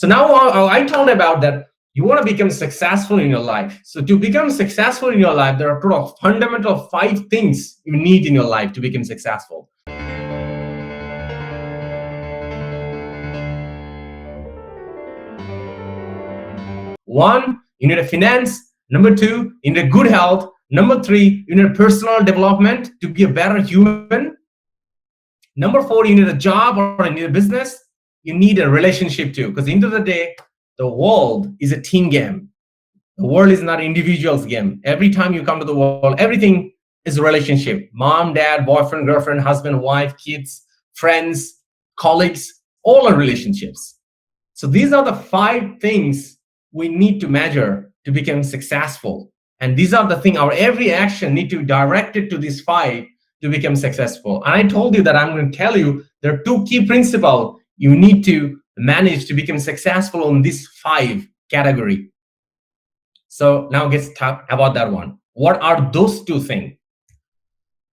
So now I told about that you want to become successful in your life. So to become successful in your life, there are sort of fundamental 5 things you need in your life to become successful. One, you need a finance. Number 2, you need a good health. Number 3, you need a personal development to be a better human. Number 4, you need a job or you need a business. You need a relationship too, because at the end of the day, the world is a team game. The world is not an individual's game. Every time you come to the world, everything is a relationship. Mom, dad, boyfriend, girlfriend, husband, wife, kids, friends, colleagues, all are relationships. So these are the 5 things we need to measure to become successful. And these are the things, our every action need to be directed to these 5 to become successful. And I told you that I'm going to tell you there are 2 key principles you need to manage to become successful on this 5 category. So now let's talk about that one. What are those 2 things?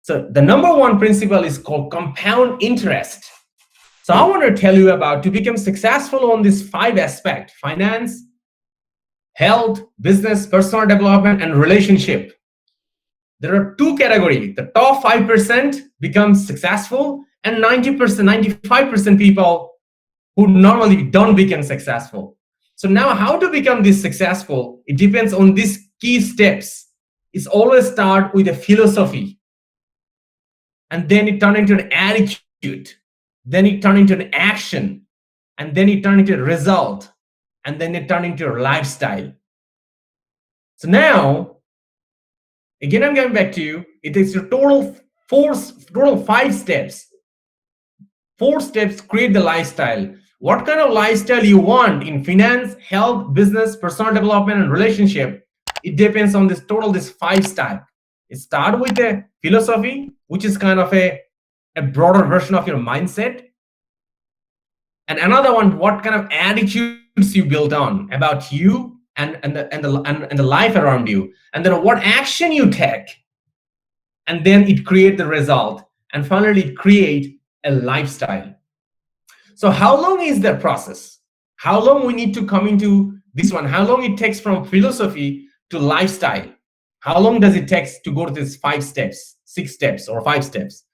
So the number 1 principle is called compound interest. So I want to tell you about to become successful on this 5 aspects: finance, health, business, personal development, and relationship. There are 2 categories. The top 5% become successful, and 90%, 95% people who normally don't become successful. So now how to become this successful? It depends on these key steps. It's always start with a philosophy. And then it turn into an attitude. Then it turn into an action. And then it turn into a result. And then it turn into a lifestyle. So now, again, I'm going back to you. It is a total 5 steps. 4 steps create the lifestyle. What kind of lifestyle you want in finance, health, business, personal development, and relationship? It depends on this 5 steps. It starts with a philosophy, which is kind of a broader version of your mindset. And another one, what kind of attitudes you build on about you and the life around you. And then what action you take. And then it creates the result. And finally, it creates a lifestyle. So how long is the process? How long we need to come into this one? How long it takes from philosophy to lifestyle? How long does it take to go to these 5 steps, 6 steps, or 5 steps?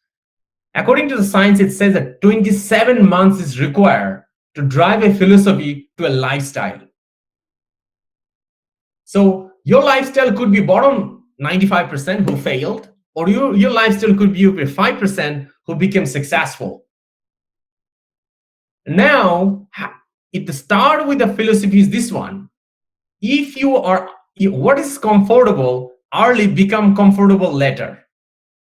According to the science, it says that 27 months is required to drive a philosophy to a lifestyle. So your lifestyle could be bottom 95% who failed, or your lifestyle could be with 5% who became successful. Now, it start with the philosophy is this one. If you are, what is comfortable early become comfortable later.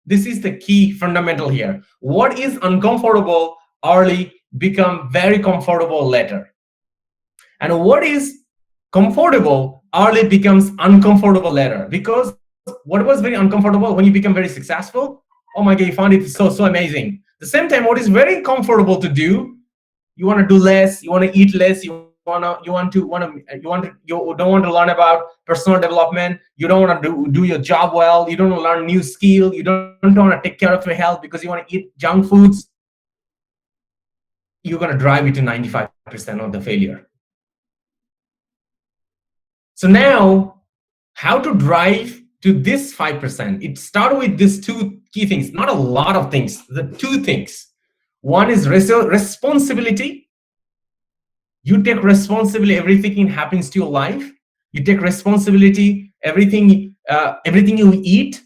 This is the key fundamental here. What is uncomfortable early become very comfortable later. And what is comfortable early becomes uncomfortable later. Because what was very uncomfortable when you become very successful, oh my God, you found it so amazing. At the same time, what is very comfortable to do, you want to do less, you want to eat less, you don't want to learn about personal development, you don't want to do your job well, you don't want to learn new skill, you don't want to take care of your health because you want to eat junk foods, you're going to drive it to 95% of the failure. So now, how to drive to this 5%? It started with these 2 key things, not a lot of things, the 2 things. One is responsibility. You take responsibility, everything happens to your life. You take responsibility, everything you eat.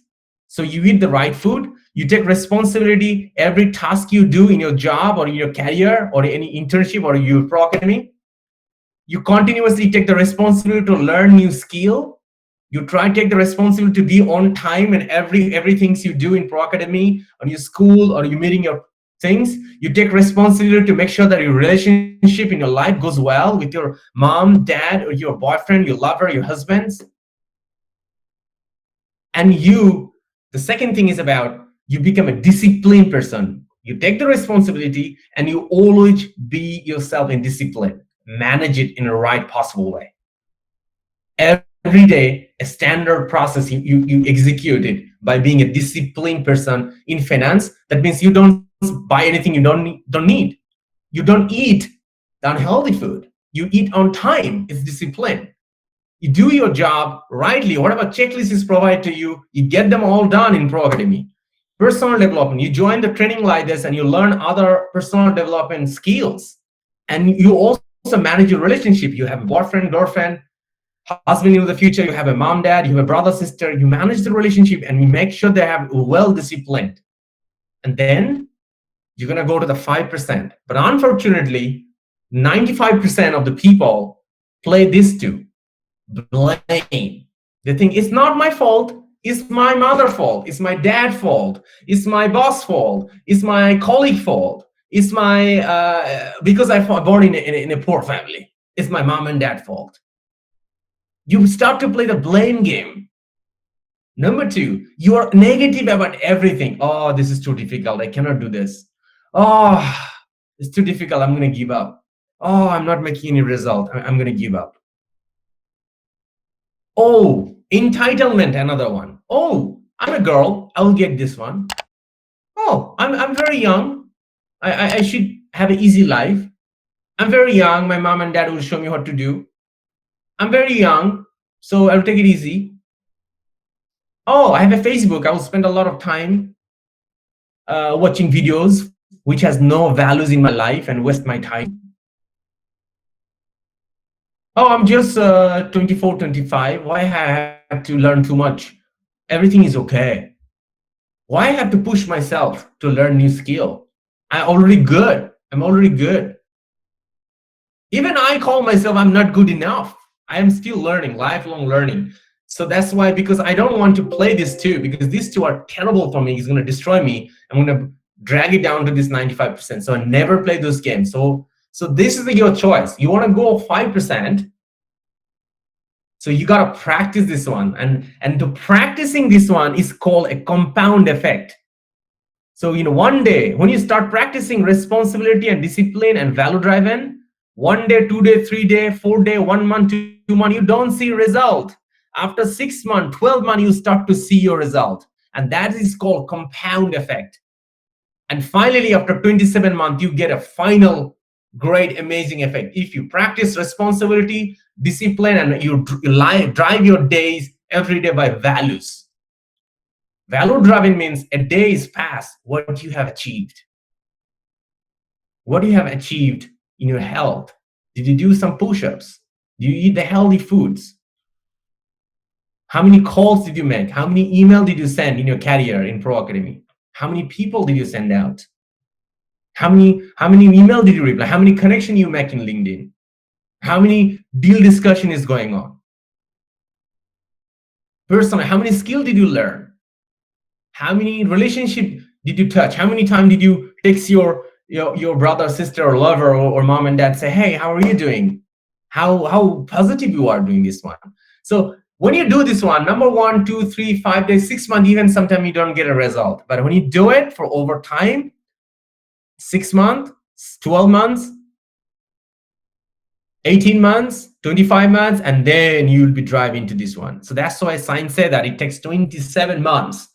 So you eat the right food. You take responsibility, every task you do in your job or in your career or any internship or your Pro Academy. You continuously take the responsibility to learn new skill. You try to take the responsibility to be on time in everything you do in Pro Academy, or your school, or you meeting your things. You take responsibility to make sure that your relationship in your life goes well with your mom, dad, or your boyfriend, your lover, your husbands. And the second thing is about you become a disciplined person. You take the responsibility and you always be yourself in discipline. Manage it in the right possible way. Every day, a standard process you execute it by being a disciplined person in finance. That means you don't buy anything you don't need. You don't eat the unhealthy food. You eat on time. It's discipline. You do your job rightly. Whatever checklist is provided to you, you get them all done in Pro Academy. Personal development. You join the training like this and you learn other personal development skills. And you also manage your relationship. You have a boyfriend, girlfriend, husband in the future. You have a mom, dad. You have a brother, sister. You manage the relationship and you make sure they have well disciplined. And then you're going to go to the 5%. But unfortunately, 95% of the people play this too. Blame. They think it's not my fault. It's my mother's fault. It's my dad's fault. It's my boss' fault. It's my colleague fault. It's my because I was born in a poor family. It's my mom and dad fault. You start to play the blame game. Number two, you are negative about everything. Oh, this is too difficult. I cannot do this. Oh, it's too difficult. I'm going to give up. Oh, I'm not making any result. I'm going to give up. Oh, entitlement, another one. Oh, I'm a girl. I'll get this one. Oh, I'm very young. I should have an easy life. I'm very young. My mom and dad will show me what to do. I'm very young, so I'll take it easy. Oh, I have a Facebook. I will spend a lot of time watching videos which has no values in my life and waste my time. Oh, I'm just 24, 25. Why I have to learn too much? Everything is okay. Why I have to push myself to learn new skill? I'm already good. I'm already good. Even I call myself I'm not good enough. I am still learning, lifelong learning. So that's why, because I don't want to play this too, because these two are terrible for me. It's going to destroy me. I'm going to drag it down to this 95%. So I never play those games. So this is your choice. You want to go 5%. So you got to practice this one. And to practicing this one is called a compound effect. So one day, when you start practicing responsibility and discipline and value driven, 1 day, 2 day, 3 day, 4 day, 1 month, 2 months, you don't see result. After 6 months, 12 months, you start to see your result. And that is called compound effect. And finally, after 27 months, you get a final great, amazing effect. If you practice responsibility, discipline, and you drive your days every day by values. Value driven means a day is past what you have achieved. What you have achieved in your health. Did you do some push-ups? Do you eat the healthy foods? How many calls did you make? How many emails did you send in your career in Pro Academy? How many people did you send out? How many email did you reply? How many connections you make in LinkedIn? How many deal discussion is going on? Personally, how many skills did you learn? How many relationship did you touch? How many times did you text your brother, sister, or lover, or mom and dad, say, hey, how are you doing? How positive you are doing this one. So when you do this one, number 1, 2, 3, 5 days, 6 months, even sometimes you don't get a result. But when you do it for over time, 6 months, 12 months, 18 months, 25 months, and then you'll be driving to this one. So that's why science said that it takes 27 months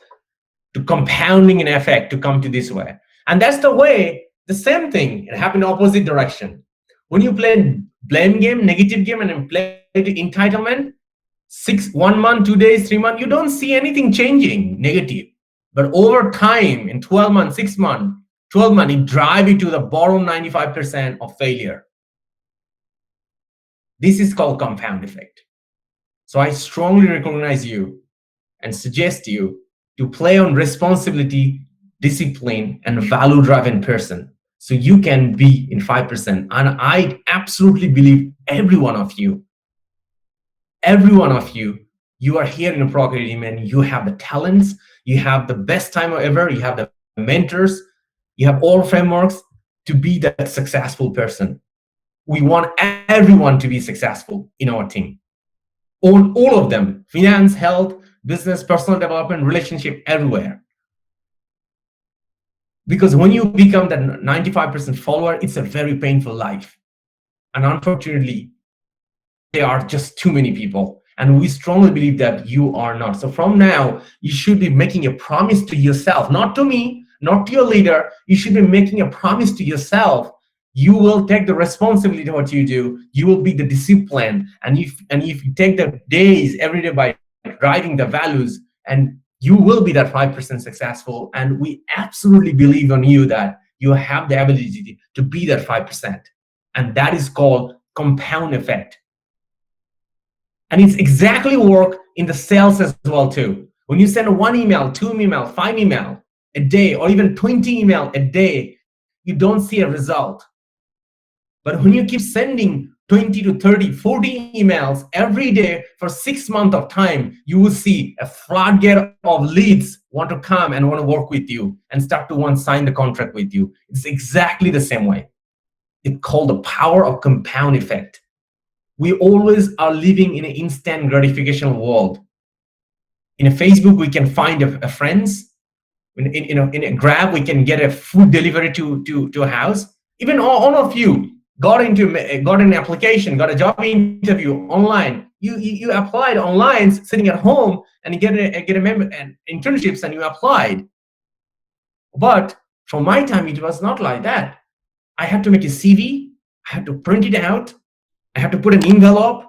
to compounding an effect to come to this way. And that's the way, the same thing, it happened opposite direction. When you play blame game, negative game, and then play to entitlement, 1 month, 2 days, 3 months, you don't see anything changing negative. But over time, in 12 months, 6 months, 12 months, it drive you to the bottom 95% of failure. This is called compound effect. So I strongly recognize you and suggest you to play on responsibility, discipline, and value-driven person, so you can be in 5%. And I absolutely believe every one of you, you are here in a Pro Academy, and you have the talents, you have the best time ever, you have the mentors, you have all frameworks to be that successful person. We want everyone to be successful in our team. All of them, finance, health, business, personal development, relationship, everywhere. Because when you become that 95% follower, it's a very painful life. And unfortunately, there are just too many people. And we strongly believe that you are not. So from now, you should be making a promise to yourself, not to me, not to your leader. You should be making a promise to yourself You will take the responsibility of what you do. You will be the discipline. And if you take the days every day by driving the values, and you will be that 5% successful. And we absolutely believe on you that you have the ability to be that 5%. And that is called compound effect. And it's exactly work in the sales as well too. When you send one email, two email, five email a day, or even 20 email a day, you don't see a result. But when you keep sending 20 to 30, 40 emails every day for 6 months of time, you will see a floodgate of leads want to come and want to work with you and start to want to sign the contract with you. It's exactly the same way. It's called the power of compound effect. We always are living in an instant gratification world. In a Facebook, we can find a friends. In a Grab, we can get a food delivery to a house. Even all of you got an application, got a job interview online. You applied online, sitting at home, and you get an internships, and you applied. But from my time, it was not like that. I had to make a CV. I had to print it out. I have to put an envelope.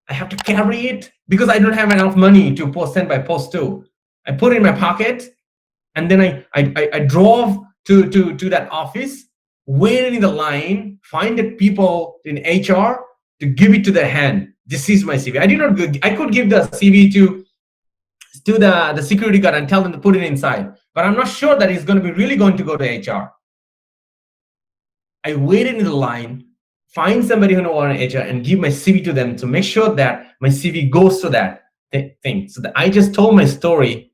I have to carry it because I don't have enough money to send by post too. I put it in my pocket, and then I drove to that office, waited in the line, find the people in HR to give it to their hand. This is my CV. I could give the CV to the security guard and tell them to put it inside, but I'm not sure that it's going to go to HR. I waited in the line, find somebody who knows HR, and give my CV to them to make sure that my CV goes to that thing. So that I just told my story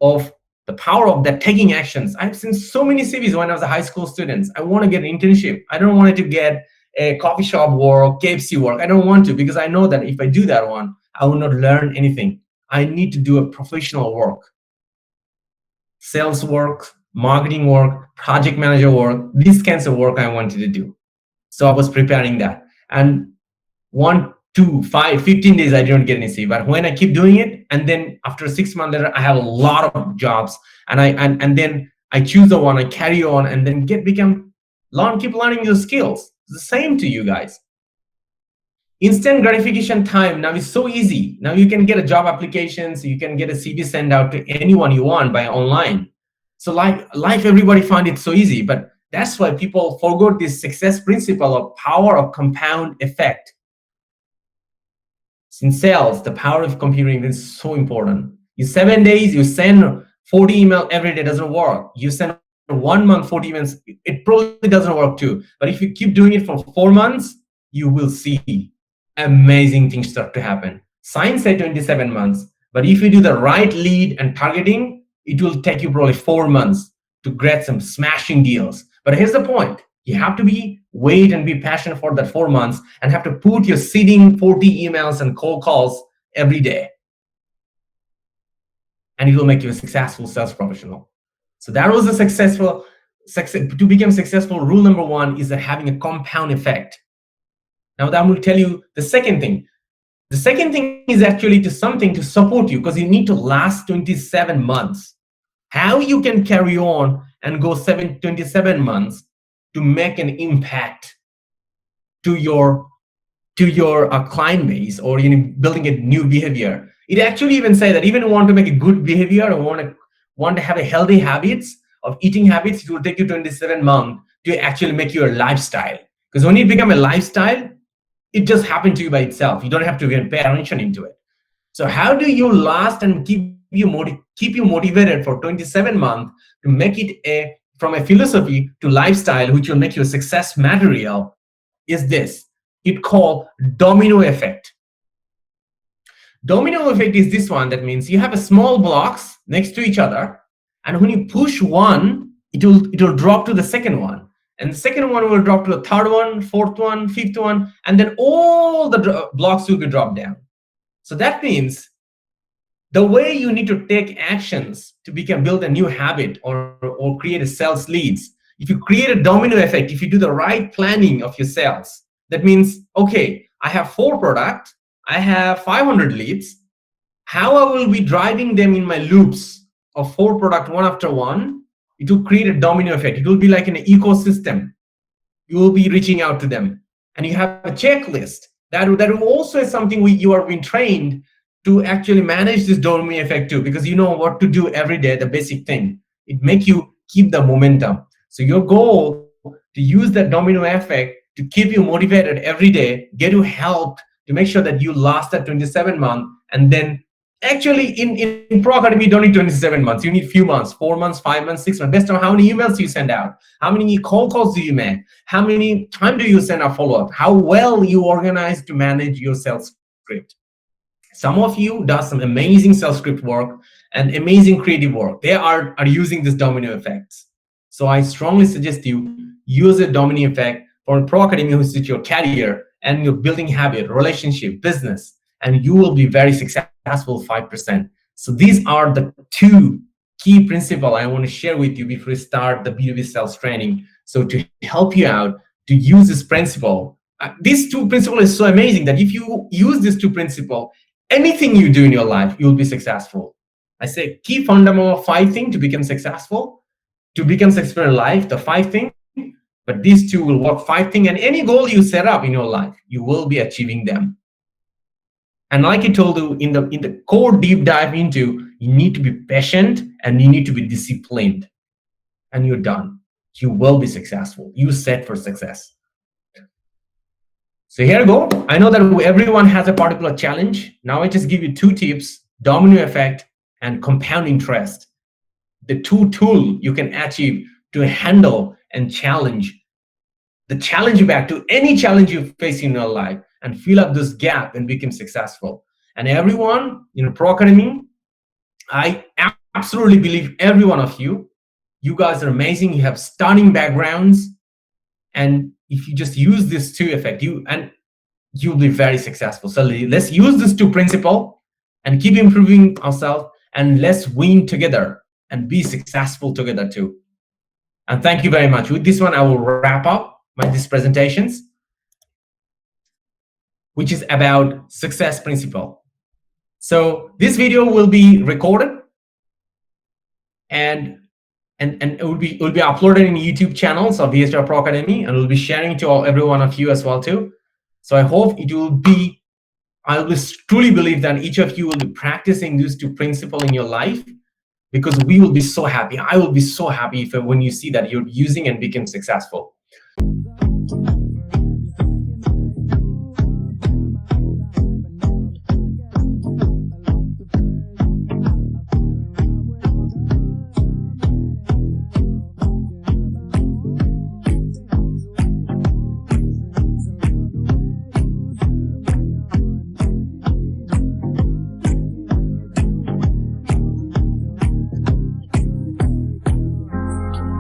of the power of that taking actions. I've seen so many CVs when I was a high school student. I want to get an internship. I don't want to get a coffee shop work, KFC work. I don't want to, because I know that if I do that one, I will not learn anything. I need to do a professional work, sales work, marketing work, project manager work, these kinds of work I wanted to do. So I was preparing that. And 1, 2, 5, 15 days, I didn't get any CV. But when I keep doing it, and then after 6 months later, I have a lot of jobs. And then I choose the one, I carry on, and then keep learning your skills. It's the same to you guys. Instant gratification time now is so easy. Now you can get a job application, so you can get a CV sent out to anyone you want by online. So life everybody find it so easy, but that's why people forgot this success principle of power of compound effect. In sales, the power of computing is so important. In 7 days, you send 40 email every day, doesn't work. You send 1 month 40 emails, it probably doesn't work too. But if you keep doing it for 4 months, you will see amazing things start to happen. Science said 27 months, but if you do the right lead and targeting, it will take you probably 4 months to get some smashing deals. But here's the point. You have to wait and be passionate for that 4 months, and have to put your sitting 40 emails and cold calls every day. And it will make you a successful sales professional. So that was a successful, to become successful, rule number 1 is having a compound effect. Now that will tell you the second thing. The second thing is actually something to support you, because you need to last 27 months. How you can carry on and go 27 months to make an impact to your client base, or building a new behavior. It actually even say that even if you want to make a good behavior, or want to have a healthy habits of eating habits, it will take you 27 months to actually make your lifestyle. Because when it become a lifestyle, it just happened to you by itself. You don't have to even pay attention into it. So how do you last and keep you motivated for 27 months to make it from a philosophy to lifestyle, which will make you a success material, is this. It's called domino effect. Domino effect is this one. That means you have a small blocks next to each other, and when you push one, it will drop to the second one, and the second one will drop to the third one, fourth one, fifth one, and then all the blocks will be dropped down. So that means the way you need to take actions to build a new habit or create a sales leads. If you create a domino effect, if you do the right planning of your sales, that means, okay, I have 4 products, I have 500 leads. How I will be driving them in my loops of 4 products, one after one, it will create a domino effect. It will be like an ecosystem. you will be reaching out to them. And you have a checklist that will also is something you are being trained to actually manage this domino effect too, because you know what to do every day, the basic thing. It make you keep the momentum. So your goal to use that domino effect to keep you motivated every day, get you help to make sure that you last that 27 months. And then actually in Pro Academy, you don't need 27 months. You need few months, 4 months, 5 months, 6 months, based on how many emails you send out, how many cold calls do you make, how many time do you send a follow-up, how well you organize to manage your sales script. Some of you does some amazing sales script work and amazing creative work. They are using this domino effects. So I strongly suggest you use a domino effect for Pro Academy, which is your career and your building habit, relationship, business, and you will be very successful 5%. So these are the two key principles I want to share with you before we start the B2B sales training. So to help you out to use this principle, these two principles is so amazing that if you use these two principles, anything you do in your life, you will be successful. I say key fundamental 5 things to become successful, in life, the 5 things, but these two will work 5 things, and any goal you set up in your life, you will be achieving them. And like I told you, in the core deep dive into, you need to be patient and you need to be disciplined, and you're done. You will be successful. You set for success. So here we go. I know that everyone has a particular challenge. Now I just give you 2 tips: domino effect and compound interest. The 2 tools you can achieve to handle and challenge you back to any challenge you face in your life and fill up this gap and become successful. And everyone in Pro Academy, I absolutely believe every one of you guys are amazing. You have stunning backgrounds, and if you just use this 2 effect, you'll be very successful. So let's use this 2 principle and keep improving ourselves, and let's win together and be successful together too. And thank you very much. With this one, I will wrap up these presentations, which is about success principle. So this video will be recorded and it will be uploaded in YouTube channels of VSHR Pro Academy, and we'll be sharing to every one of you as well too. So I hope it will be, I will truly believe that each of you will be practicing these 2 principles in your life, because we will be so happy. I will be so happy when you see that you're using and become successful.